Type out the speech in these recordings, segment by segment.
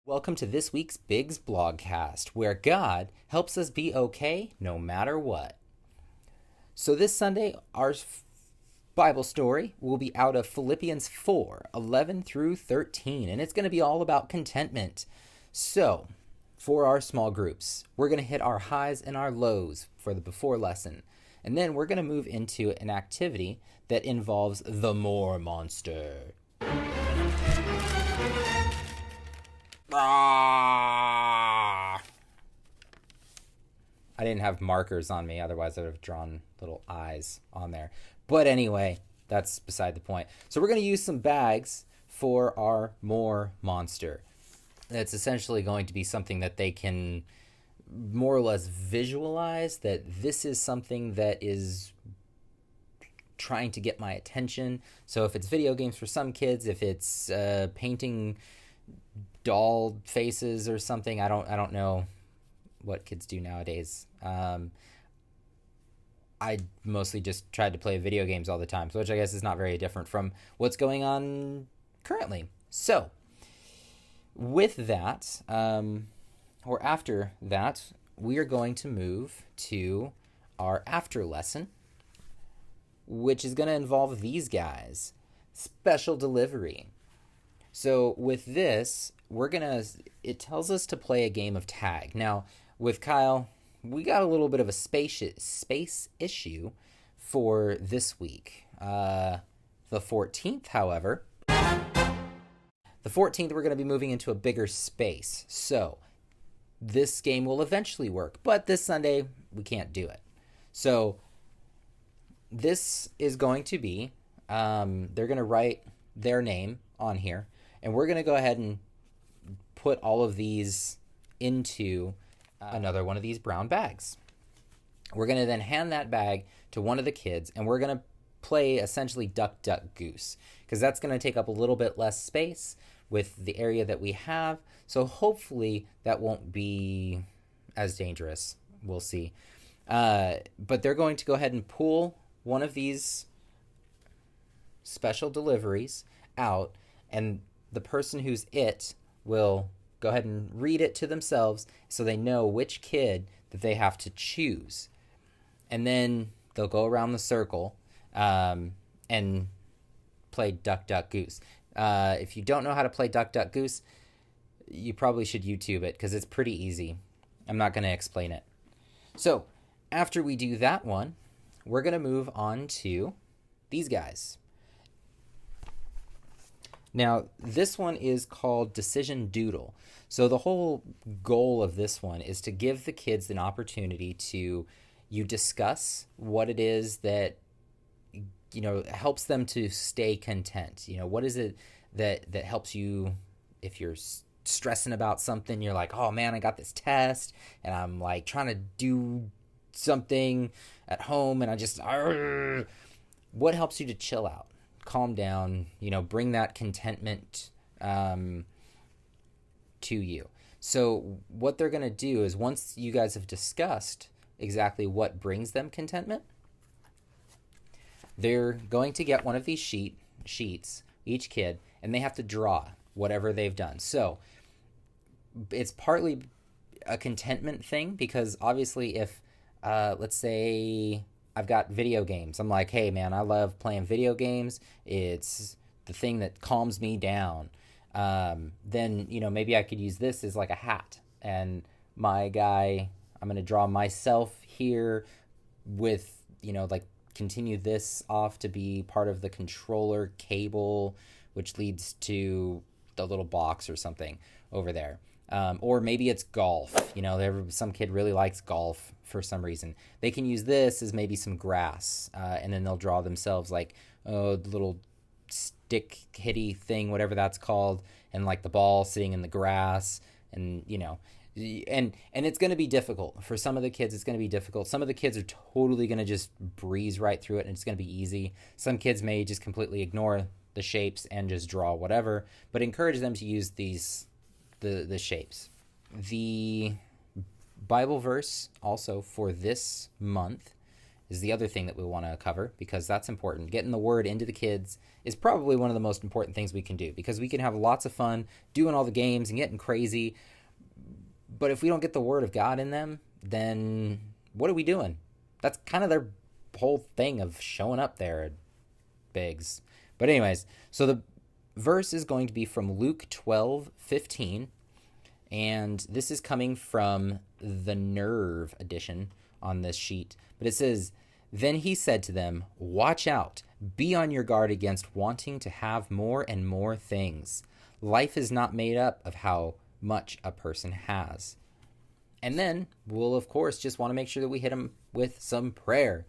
Welcome to this week's Biggs Blogcast, where God helps us be okay no matter what. So this Sunday, our Bible story will be out of Philippians 4:11 through 13, and it's going to be all about contentment. So, for our small groups, we're going to hit our highs and our lows for the before lesson, and then we're going to move into an activity that involves the more monster. I didn't have markers on me, otherwise I would have drawn little eyes on there. But anyway, that's beside the point. So we're going to use some bags for our more monster. That's essentially going to be something that they can more or less visualize, that this is something that is trying to get my attention. So if it's video games for some kids, if it's painting doll faces or something, I don't know what kids do nowadays. I mostly just tried to play video games all the time, which I guess is not very different from what's going on currently. So with that, or after that, we are going to move to our after lesson, which is going to involve these guys. Special delivery. So with this, it tells us to play a game of tag. Now, with Kyle, we got a little bit of a space issue for this week. The 14th, however, we're going to be moving into a bigger space. So this game will eventually work, but this Sunday, we can't do it. So this is going to be, they're going to write their name on here, and we're going to go ahead and put all of these into another one of these brown bags. We're going to then hand that bag to one of the kids, and we're going to play essentially duck, duck, goose, because that's going to take up a little bit less space with the area that we have. So hopefully that won't be as dangerous. We'll see. But they're going to go ahead and pull one of these special deliveries out, and the person who's it will go ahead and read it to themselves so they know which kid that they have to choose. And then they'll go around the circle and play duck, duck, goose. If you don't know how to play duck, duck, goose, you probably should YouTube it because it's pretty easy. I'm not going to explain it. So after we do that one, we're going to move on to these guys. Now, this one is called Decision Doodle. So the whole goal of this one is to give the kids an opportunity to discuss what it is that helps them to stay content. What is it that helps you if you're stressing about something? You're like, oh man, I got this test and I'm like trying to do something at home and I just what helps you to chill out, calm down, bring that contentment to you. So what they're going to do is, once you guys have discussed exactly what brings them contentment, they're going to get one of these sheets, each kid, and they have to draw whatever they've done. So it's partly a contentment thing, because obviously if, let's say I've got video games. I'm like, hey man, I love playing video games. It's the thing that calms me down. Then, maybe I could use this as like a hat. And my guy, I'm going to draw myself here with, continue this off to be part of the controller cable, which leads to the little box or something over there. Or maybe it's golf. Some kid really likes golf for some reason. They can use this as maybe some grass, and then they'll draw themselves like the little stick hitty thing, whatever that's called, and like the ball sitting in the grass, and and it's going to be difficult for some of the kids. It's going to be difficult. Some of the kids are totally going to just breeze right through it, and it's going to be easy. Some kids may just completely ignore the shapes and just draw whatever, but encourage them to use the shapes. The Bible verse also for this month is the other thing that we want to cover, because that's important. Getting the word into the kids is probably one of the most important things we can do, because we can have lots of fun doing all the games and getting crazy. But if we don't get the word of God in them, then what are we doing? That's kind of their whole thing of showing up there at Biggs. But anyways, so the verse is going to be from Luke 12:15, and this is coming from the Nerve edition on this sheet. But it says, "Then he said to them, 'Watch out, be on your guard against wanting to have more and more things. Life is not made up of how much a person has.'" And then we'll, of course, just want to make sure that we hit them with some prayer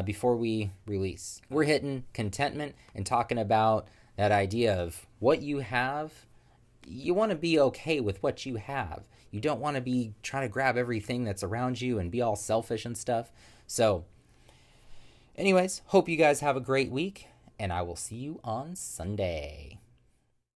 before we release. We're hitting contentment and talking about that idea of what you have. You want to be okay with what you have. You don't want to be trying to grab everything that's around you and be all selfish and stuff. So, anyways, hope you guys have a great week, and I will see you on Sunday.